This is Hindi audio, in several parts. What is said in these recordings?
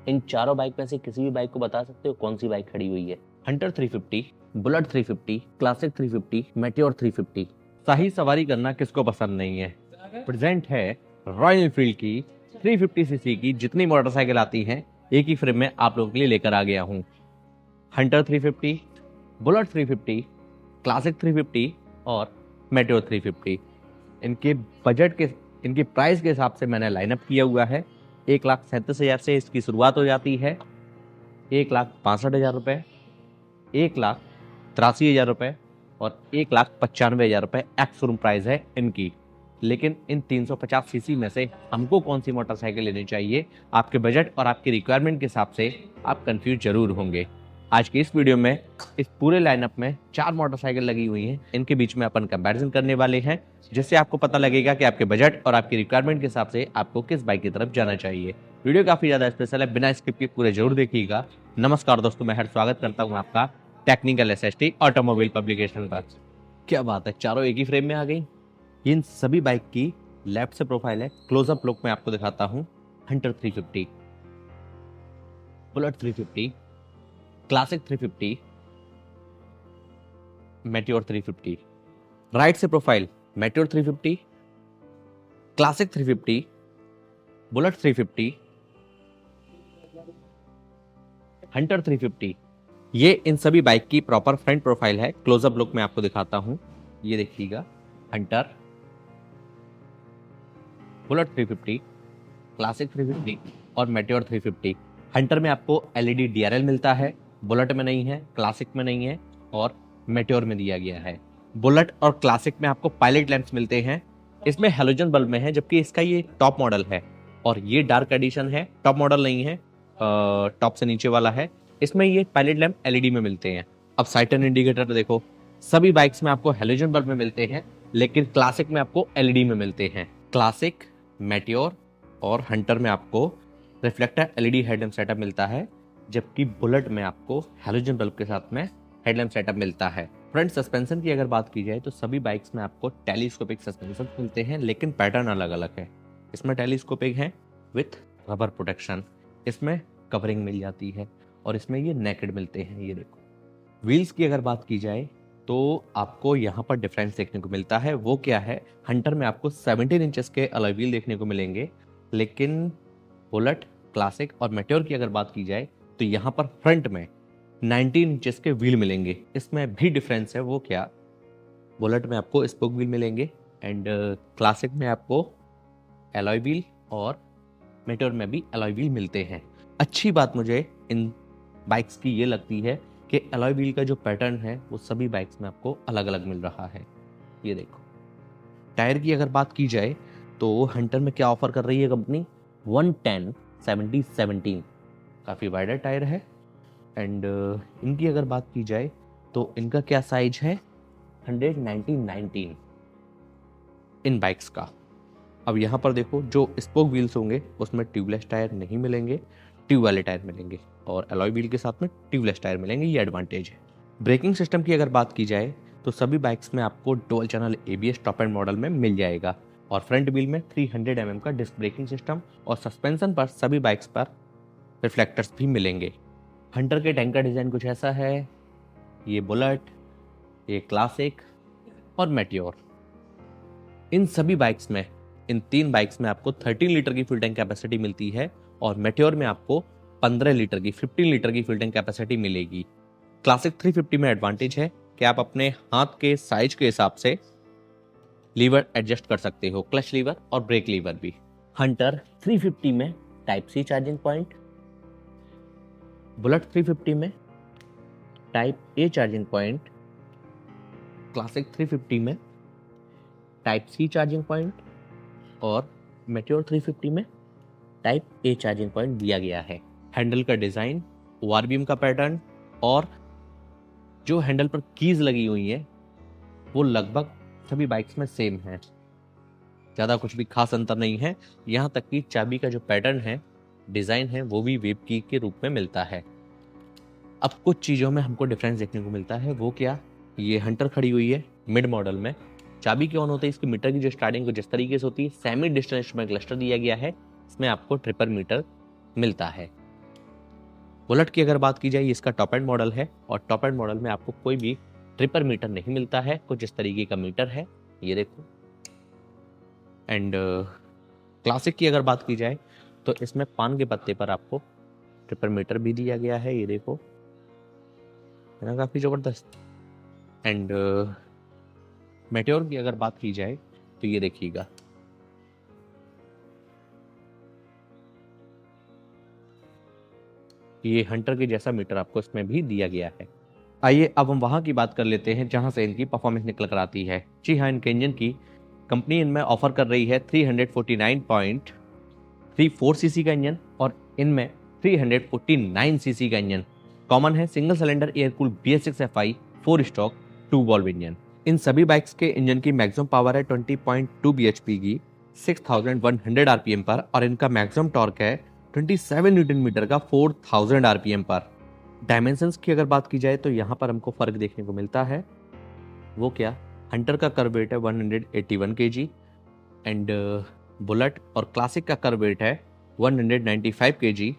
इन चारों बाइक में से किसी भी बाइक को बता सकते हो कौन सी बाइक खड़ी हुई है? Hunter 350, Bullet 350, Classic 350, Meteor 350। शाही सवारी करना किसको पसंद नहीं है। प्रेजेंट है रॉयल एनफील्ड की 350 सीसी की जितनी मोटरसाइकिल आती हैं एक ही फ्रेम में आप लोगों के लिए लेकर आ गया हूँ। हंटर 350, बुलेट 350, क्लासिक 350 और मेटियोर 350। इनके बजट के इनकी प्राइस के हिसाब से मैंने लाइनअप किया हुआ है। 1,37,000 से इसकी शुरुआत हो जाती है, 1,62,000 रुपये, 1,83,000 रुपये और 1,95,000 रुपये एक्स शोरूम प्राइस है इनकी। लेकिन इन 350 सीसी में से हमको कौन सी मोटरसाइकिल लेनी चाहिए, आपके बजट और आपकी रिक्वायरमेंट के हिसाब से आप कंफ्यूज जरूर होंगे। आज की इस वीडियो में इस पूरे लाइनअप में 4 मोटरसाइकिल लगी हुई हैं, इनके बीच में अपन कंपैरिजन करने वाले हैं, जिससे आपको पता लगेगा कि आपके बजट और आपकी रिक्वायरमेंट के हिसाब से आपको किस बाइक की तरफ जाना चाहिए। वीडियो काफी ज्यादा स्पेशल है, बिना स्किप के पूरे जरूर देखिएगा। नमस्कार दोस्तों, मैं स्वागत करता हूँ आपका टेक्निकल एसएसटी ऑटोमोबाइल पब्लिकेशन पर। क्या बात है, चारों एक ही फ्रेम में आ गई। इन सभी बाइक की लेफ्ट से प्रोफाइल है, क्लोजअप लुक में आपको दिखाता हूँ। Hunter 350, Bullet 350, Classic 350, Meteor 350। Right से profile Meteor 350, Classic 350, Bullet 350, Hunter 350। ये इन सभी बाइक की प्रॉपर फ्रंट प्रोफाइल है, क्लोजअप लुक में आपको दिखाता हूं। ये देखिएगा, हंटर, बुलेट 350, क्लासिक 350 और मेटियोर 350। हंटर में आपको एलईडी डीआरएल मिलता है, बुलेट में नहीं है, क्लासिक में नहीं है और मेटियोर में दिया गया है। बुलेट और क्लासिक में आपको पायलट लैंप्स मिलते हैं, इसमें हेलोजन बल्ब में है, जबकि इसका ये टॉप मॉडल है और ये डार्क एडिशन है, टॉप मॉडल नहीं है, टॉप से नीचे वाला है। इसमें ये पायलट लैंप एलईडी में मिलते हैं। अब साइड टर्न इंडिकेटर देखो, सभी बाइक्स में आपको हेलोजन बल्ब में मिलते हैं, लेकिन क्लासिक में आपको एलईडी में मिलते हैं। क्लासिक, मेटियोर और हंटर में आपको रिफ्लेक्टर एलईडी हेडलैम्प सेटअप मिलता है, जबकि बुलेट में आपको हेलोजन बल्ब के साथ में हेडलैम्प सेटअप मिलता है। फ्रंट सस्पेंशन की अगर बात की जाए तो सभी बाइक्स में आपको टेलीस्कोपिक सस्पेंशन मिलते हैं, लेकिन पैटर्न अलग अलग है। इसमें टेलीस्कोपिक है विथ रबर प्रोटेक्शन, इसमें कवरिंग मिल जाती है और इसमें ये नेकेड मिलते हैं। ये देखो, व्हील्स की अगर बात की जाए तो आपको यहाँ पर डिफरेंस देखने को मिलता है। वो क्या है, हंटर में आपको 17 इंचेस के अलॉय व्हील देखने को मिलेंगे, लेकिन बुलेट, क्लासिक और मेटियोर की अगर बात की जाए तो यहाँ पर फ्रंट में 19 इंचेस के व्हील मिलेंगे। इसमें भी डिफरेंस है। वो क्या, बुलेट में आपको स्पोक व्हील मिलेंगे एंड क्लासिक में आपको अलॉय व्हील और मेटियोर में भी अलॉय व्हील मिलते हैं। अच्छी बात मुझे इन बाइक्स की ये लगती है कि अलॉय व्हील का जो पैटर्न है वो सभी बाइक्स में आपको अलग अलग मिल रहा है। ये देखो, टायर की अगर बात की जाए तो हंटर में क्या ऑफर कर रही है कंपनी, 110/70/17, काफ़ी वाइडर टायर है। एंड इनकी अगर बात की जाए तो इनका क्या साइज है, 100/19/19 इन बाइक्स का। अब यहाँ पर देखो, जो स्पोक व्हील्स होंगे उसमें ट्यूबलेस टायर नहीं मिलेंगे, ट्यूब वाले टायर मिलेंगे और अलॉय व्हील के साथ में ट्यूबलेस टायर मिलेंगे, ये एडवांटेज है। ब्रेकिंग सिस्टम की अगर बात की जाए तो सभी बाइक्स में आपको dual channel ABS top and model में मिल जाएगा और फ्रंट व्हील में 300 mm का डिस्क ब्रेकिंग सिस्टम और सस्पेंशन पर सभी बाइक्स पर रिफ्लेक्टर्स भी मिलेंगे। हंटर के टैंक का डिज़ाइन कुछ ऐसा है, ये बुलेट, ये क्लासिक और मेटियोर। इन सभी बाइक्स में, इन 3 बाइक्स में आपको 13 लीटर की फ्यूल टैंक कैपेसिटी मिलती है और मेटियोर में आपको 15 लीटर की 15 लीटर की फ्यूल टैंक कैपेसिटी मिलेगी। क्लासिक 350 में एडवांटेज है कि आप अपने हाथ के साइज के हिसाब से लीवर एडजस्ट कर सकते हो, क्लच लीवर और ब्रेक लीवर भी। हंटर 350 में type C charging point, Bullet 350 में type A charging point, classic 350 में टाइप सी चार्जिंग पॉइंट और मेटियोर 350 में टाइप ए चार्जिंग पॉइंट दिया गया है। हैंडल का डिज़ाइन, ओआर बीम का पैटर्न और जो हैंडल पर कीज लगी हुई है वो लगभग सभी बाइक्स में सेम है, ज़्यादा कुछ भी खास अंतर नहीं है। यहाँ तक कि चाबी का जो पैटर्न है, डिज़ाइन है, वो भी वेब की के रूप में मिलता है। अब कुछ चीज़ों में हमको डिफरेंस देखने को मिलता है। वो क्या, ये हंटर खड़ी हुई है मिड मॉडल में, चाबी के ऑन होते ही इसकी मीटर की जो स्टार्टिंग को जिस तरीके से होती है, सेमी डिजिटल इंस्ट्रूमेंट क्लस्टर दिया गया है, इसमें आपको ट्रिपर मीटर मिलता है। बुलेट की अगर बात की जाए, इसका टॉप एंड मॉडल है और टॉप एंड मॉडल में आपको कोई भी ट्रिपर मीटर नहीं मिलता है, कुछ इस तरीके का मीटर है, ये देखो। एंड क्लासिक की अगर बात की जाए तो इसमें पान के पत्ते पर आपको ट्रिपर मीटर भी दिया गया है, ये देखो, है ना, काफ़ी ज़बरदस्त। एंड मेटेओर की अगर बात की जाए तो ये देखिएगा, ये हंटर के जैसा मीटर आपको इसमें भी दिया गया है। आइए अब हम वहाँ की बात कर लेते हैं जहाँ से इनकी परफॉर्मेंस निकल कर आती है। जी हाँ, इनके इंजन की कंपनी इनमें ऑफर कर रही है 349.34 सीसी का इंजन और इनमें 349 सीसी का इंजन कॉमन है। Single cylinder air cooled BS6FI 4 stroke 2 valve engine. इन सभी बाइक्स के इंजन की मैक्सिमम पावर है 20.2 bhp की 6100 RPM पर और इनका मैक्सिमम टॉर्क है 27 न्यूटन मीटर का 4000 RPM पर। डायमेंशंस की अगर बात की जाए तो यहाँ पर हमको फर्क देखने को मिलता है। वो क्या, हंटर का कर्व वेट है 181 kg एंड बुलेट और क्लासिक का कर्व वेट है 195 kg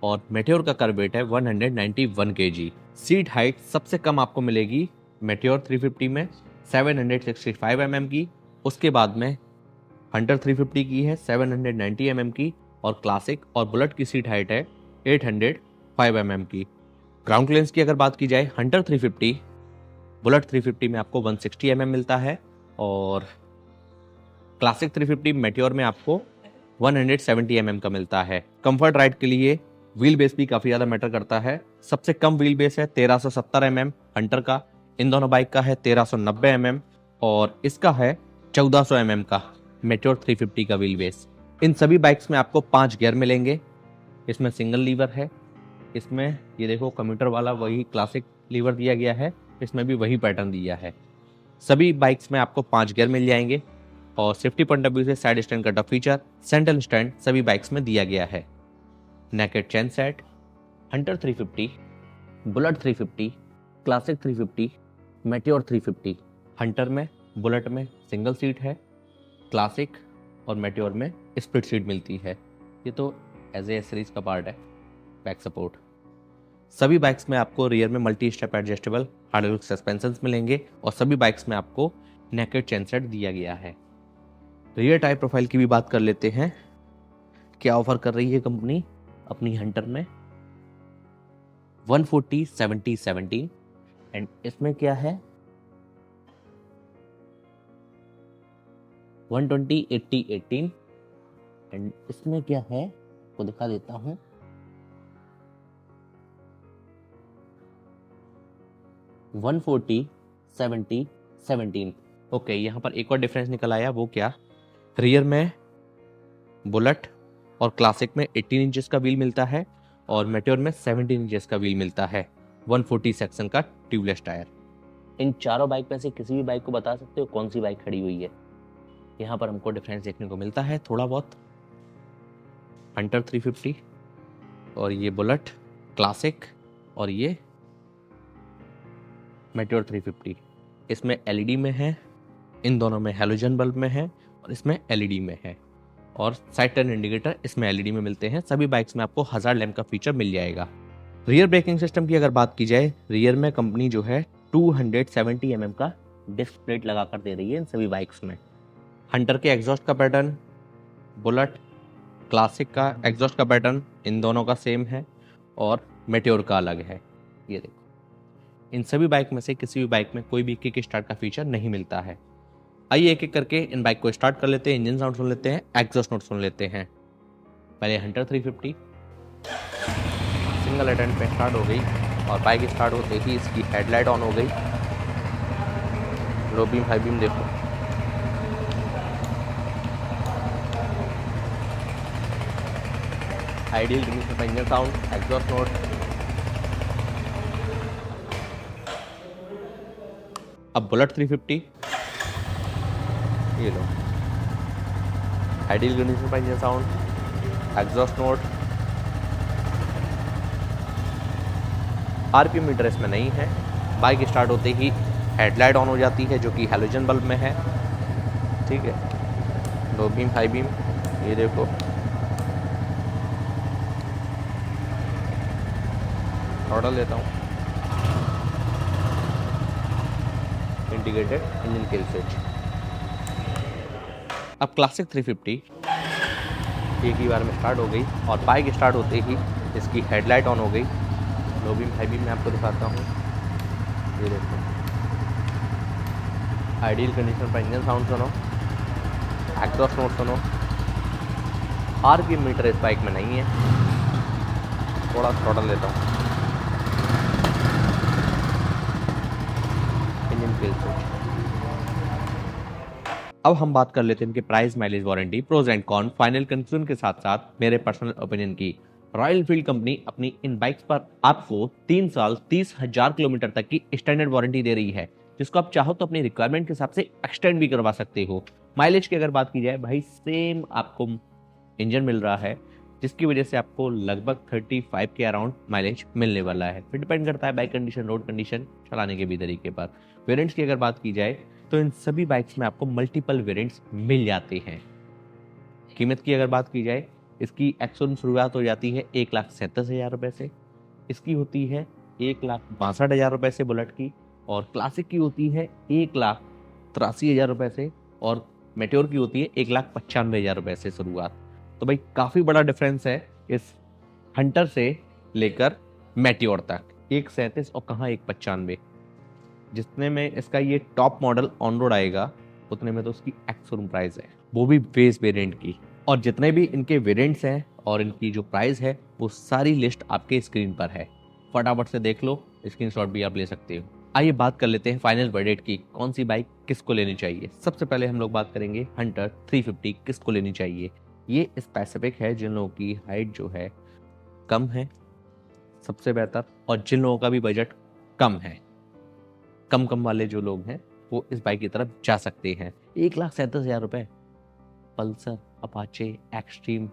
और मेटेओर का कर्व वेट है 191 kg। सीट हाइट सबसे कम आपको मिलेगी मेटेओर 350 में 765 mm की, उसके बाद में हंटर 350 की है 790 mm की और क्लासिक और बुलेट की सीट हाइट है 805 mm की। ग्राउंड क्लियरेंस की अगर बात की जाए, हंटर 350 बुलेट 350 में आपको 160 mm मिलता है और क्लासिक 350 मेटेओर में आपको 170 mm का मिलता है। कंफर्ट राइड के लिए व्हील बेस भी काफ़ी ज़्यादा मैटर करता है। सबसे कम व्हील बेस है 1370 mm हंटर का, इन दोनों बाइक का है 1390 mm और इसका है 1400 mm का मेटेओर 350 का व्हील बेस। इन सभी बाइक्स में आपको 5 गियर मिलेंगे। इसमें सिंगल लीवर है, इसमें ये देखो कम्यूटर वाला वही क्लासिक लीवर दिया गया है, इसमें भी वही पैटर्न दिया है। सभी बाइक्स में आपको 5 गियर मिल जाएंगे और सेफ्टी पॉइंट ऑफ व्यू से side stand cut off feature, central stand सभी बाइक्स में दिया गया है। Naked chain set, Hunter 350, Bullet 350, Classic 350, Meteor 350। Hunter में बुलेट में सिंगल सीट है, क्लासिक और मेटेओर में स्प्लिट सीट मिलती है। ये तो एज ए सीरीज का पार्ट है। बैक सपोर्ट, सभी बाइक्स में आपको रियर में multi step adjustable hydraulic suspensions मिलेंगे और सभी बाइक्स में आपको नेकेड चेन सेट दिया गया है। रियर टायर प्रोफाइल की भी बात कर लेते हैं। क्या ऑफर कर रही है कंपनी अपनी हंटर में, 140/70/17 एंड इसमें क्या है 120/80/18 एंड इसमें क्या है को दिखा देता हूं, 140/70/17। ओके, यहाँ पर एक और डिफरेंस निकल आया। वो क्या, रियर में बुलेट और क्लासिक में 18 इंचेस का व्हील मिलता है और मेटेओर में 17 इंचेस का व्हील मिलता है, 140 सेक्शन का ट्यूबलेस टायर। इन चारों बाइक में से किसी भी बाइक को बता सकते हो कौन सी बाइक खड़ी हुई है? यहाँ पर हमको डिफरेंस देखने को मिलता है थोड़ा बहुत। हंटर 350 और ये बुलेट क्लासिक और ये मेटेओर 350। इसमें एलईडी में है, इन दोनों में हैलोजन बल्ब में है और इसमें एलईडी में है और साइड टर्न इंडिकेटर इसमें एलईडी में मिलते हैं। सभी बाइक्स में आपको हजार्ड लैंप का फीचर मिल जाएगा। रियर ब्रेकिंग सिस्टम की अगर बात की जाए, रियर में कंपनी जो है 270 mm का डिस्क प्लेट लगा कर दे रही है इन सभी बाइक्स में। हंटर के एग्जॉस्ट का पैटर्न, बुलेट क्लासिक का एग्जॉस्ट का पैटर्न इन दोनों का सेम है और मेटेओर का अलग है। ये देखो, इन सभी बाइक में से किसी भी बाइक में कोई भी किक स्टार्ट का फीचर नहीं मिलता है। आइए एक एक करके इन बाइक को स्टार्ट कर लेते हैं, इंजन साउंड सुन लेते हैं, एग्जॉस्ट नोट सुन लेते हैं। पहले हंटर 350 सिंगल अटेम्प्ट पे स्टार्ट हो गई और बाइक स्टार्ट होते ही इसकी हेडलाइट ऑन हो गई। लो बीम हाई बीम देखो, idle release engine sound, exhaust note. अब बुलेट 350, ये लो idle release engine sound, exhaust note. RPM meter इसमें नहीं है। बाइक स्टार्ट होते ही हेडलाइट ऑन हो जाती है जो कि हैलोजन बल्ब में है, ठीक है। लो बीम हाई बीम, ये देखो। थ्रॉटल देता हूँ, इंटीग्रेटेड इंजन किल स्विच। अब क्लासिक 350 एक ही बार में स्टार्ट हो गई और बाइक स्टार्ट होते ही इसकी हेडलाइट ऑन हो गई। लो बीम हाई बीम मैं आपको दिखाता हूँ, ये देखो आइडियल कंडीशन पर इंजन साउंड सुनो, एग्जॉस्ट नोट सुनो। आरपीएम मीटर इस बाइक में नहीं है, थोड़ा थ्रॉटल देता हूँ, इंजन किल स्विच। अब हम बात कर लेते हैं इनके price, mileage, warranty, pros and con, final conclusion के साथ साथ मेरे पर्सनल ओपिनियन की। रॉयल एनफील्ड कंपनी अपनी इन बाइक्स पर आपको 3 साल 30,000 किलोमीटर तक की स्टैंडर्ड वारंटी दे रही है, जिसको आप चाहो तो अपनी रिक्वायरमेंट के हिसाब से एक्सटेंड भी करवा सकते हो। माइलेज की अगर बात की जाए भाई, सेम आपको इंजन मिल रहा है, जिसकी वजह से आपको लगभग 35 के अराउंड माइलेज मिलने वाला है। फिर डिपेंड करता है बाइक कंडीशन, रोड कंडीशन, चलाने के भी तरीके पर। वेरिएंट्स की अगर बात की जाए तो इन सभी बाइक्स में आपको मल्टीपल वेरिएंट्स मिल जाते हैं। कीमत की अगर बात की जाए, इसकी एक्सोरूम शुरुआत हो जाती है 1,37,000 रुपये से, इसकी होती है 1,62,000 रुपये से बुलेट की, और क्लासिक की होती है 1,83,000 रुपये से, और मेट्योर की होती है 1,95,000 रुपये से शुरुआत। तो भाई काफ़ी बड़ा डिफरेंस है इस हंटर से लेकर मेट्योर तक, 1,37 और कहाँ 1,95। जितने में इसका ये टॉप मॉडल ऑन रोड आएगा उतने में तो उसकी एक्स-शोरूम प्राइस है, वो भी बेस वेरिएंट की। और जितने भी इनके वेरिएंट्स हैं और इनकी जो प्राइस है वो सारी लिस्ट आपके स्क्रीन पर है, फटाफट से देख लो, स्क्रीनशॉट भी आप ले सकते हो। आइए बात कर लेते हैं फाइनल वर्डिक्ट की, कौन सी बाइक किसको लेनी चाहिए। सबसे पहले हम लोग बात करेंगे हंटर 350 किसको लेनी चाहिए। ये स्पेसिफिक है जिन लोगों की हाइट जो है कम है, सबसे बेहतर, और जिन लोगों का भी बजट कम है, कम वाले जो लोग हैं वो इस बाइक की तरफ जा सकते हैं। 1,37,000 रुपये, पल्सर, अपाचे, एक्सट्रीम,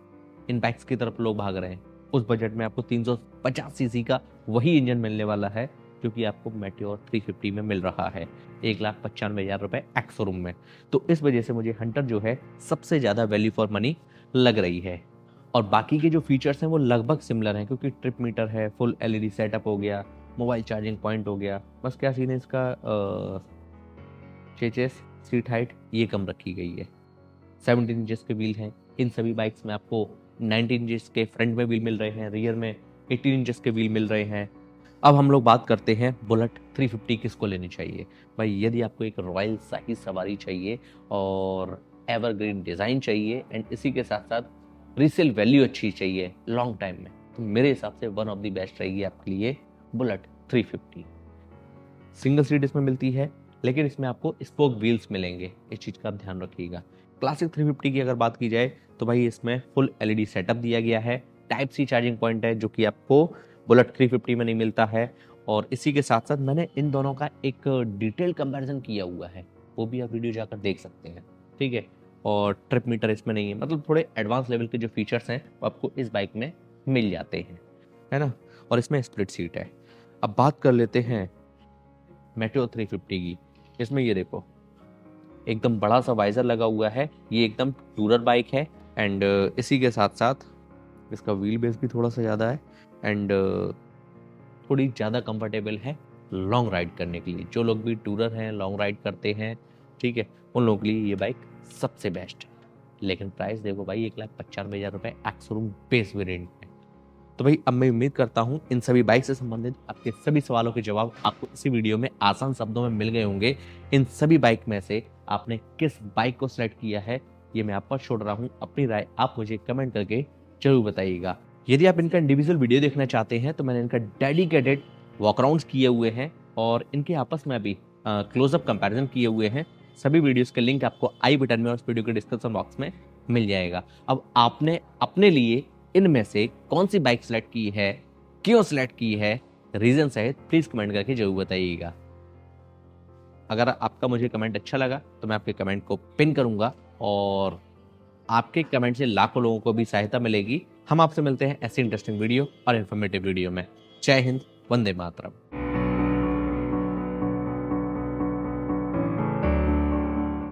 इन बाइक्स की तरफ लोग भाग रहे हैं। उस बजट में आपको 350 सीसी का वही इंजन मिलने वाला है जो कि आपको मेट्योर 350 में मिल रहा है, 1,95,000 रुपये एक्स शोरूम में। तो इस वजह से मुझे हंटर जो है सबसे ज़्यादा वैल्यू फॉर मनी लग रही है। और बाकी के जो फीचर्स हैं वो लगभग सिमिलर हैं, क्योंकि ट्रिप मीटर है, फुल एलईडी सेटअप हो गया, मोबाइल चार्जिंग पॉइंट हो गया। बस क्या सीन है इसका, चेचेस, सीट हाइट ये कम रखी गई है। 17 इंचेस के व्हील हैं, इन सभी बाइक्स में आपको 19 इंचेस के फ्रंट में व्हील मिल रहे हैं, रियर में 18 इंचेस के व्हील मिल रहे हैं। अब हम लोग बात करते हैं बुलेट 350 किसको लेनी चाहिए। भाई यदि आपको एक रॉयल शाही सवारी चाहिए और एवरग्रीन डिज़ाइन चाहिए एंड इसी के साथ साथ रीसेल वैल्यू अच्छी चाहिए लॉन्ग टाइम में, तो मेरे हिसाब से वन ऑफ द बेस्ट रहेगी आपके लिए बुलेट 350। सिंगल सीट इसमें मिलती है, लेकिन इसमें आपको स्पोक व्हील्स मिलेंगे, इस चीज़ का ध्यान रखिएगा। क्लासिक 350 की अगर बात की जाए तो भाई इसमें फुल एलईडी सेटअप दिया गया है, टाइप सी चार्जिंग पॉइंट है जो कि आपको बुलेट 350 में नहीं मिलता है। और इसी के साथ साथ मैंने इन दोनों का एक डिटेल कंपैरिजन किया हुआ है, वो भी आप वीडियो जाकर देख सकते हैं, ठीक है। और ट्रिप मीटर इसमें नहीं है, मतलब थोड़े एडवांस लेवल के जो फीचर्स हैं वो आपको इस बाइक में मिल जाते हैं, है ना। और इसमें स्प्लिट सीट है। अब बात कर लेते हैं मेट्योर 350 की। इसमें ये देखो एकदम बड़ा सा वाइजर लगा हुआ है, ये एकदम टूरर बाइक है एंड इसी के साथ साथ इसका व्हील बेस भी थोड़ा सा ज़्यादा है एंड थोड़ी ज़्यादा कंफर्टेबल है लॉन्ग राइड करने के लिए। जो लोग भी टूरर हैं, लॉन्ग राइड करते हैं, ठीक है, उन लोगों के लिए ये बाइक सबसे बेस्ट है। लेकिन प्राइस देखो भाई, 1,95,000 रुपये एक्स शोरूम बेस वेरिएंट है। तो भाई अब मैं उम्मीद करता हूँ इन सभी बाइक से संबंधित आपके सभी सवालों के जवाब आपको इसी वीडियो में आसान शब्दों में मिल गए होंगे। इन सभी बाइक में से आपने किस बाइक को सिलेक्ट किया है ये मैं आप पर छोड़ रहा हूँ, अपनी राय आप मुझे कमेंट करके जरूर बताइएगा। यदि आप इनका इंडिविजुअल वीडियो देखना चाहते हैं तो मैंने इनका डेडिकेटेड वॉकराउंड्स किए हुए हैं और इनके आपस में अभी क्लोजअप कंपैरिजन किए हुए हैं। सभी वीडियोस के लिंक आपको आई बटन में और उस वीडियो के डिस्क्रिप्शन बॉक्स में मिल जाएगा। अब आपने अपने लिए इनमें से कौन सी बाइक सेलेक्ट की है, क्यों सेलेक्ट की है, रीजन सहित प्लीज कमेंट करके जरूर बताइएगा। अगर आपका मुझे कमेंट अच्छा लगा तो मैं आपके कमेंट को पिन करूंगा और आपके कमेंट से लाखों लोगों को भी सहायता मिलेगी। हम आपसे मिलते हैं ऐसी इंटरेस्टिंग वीडियो और इन्फॉर्मेटिव वीडियो में। जय हिंद, वंदे मातरम।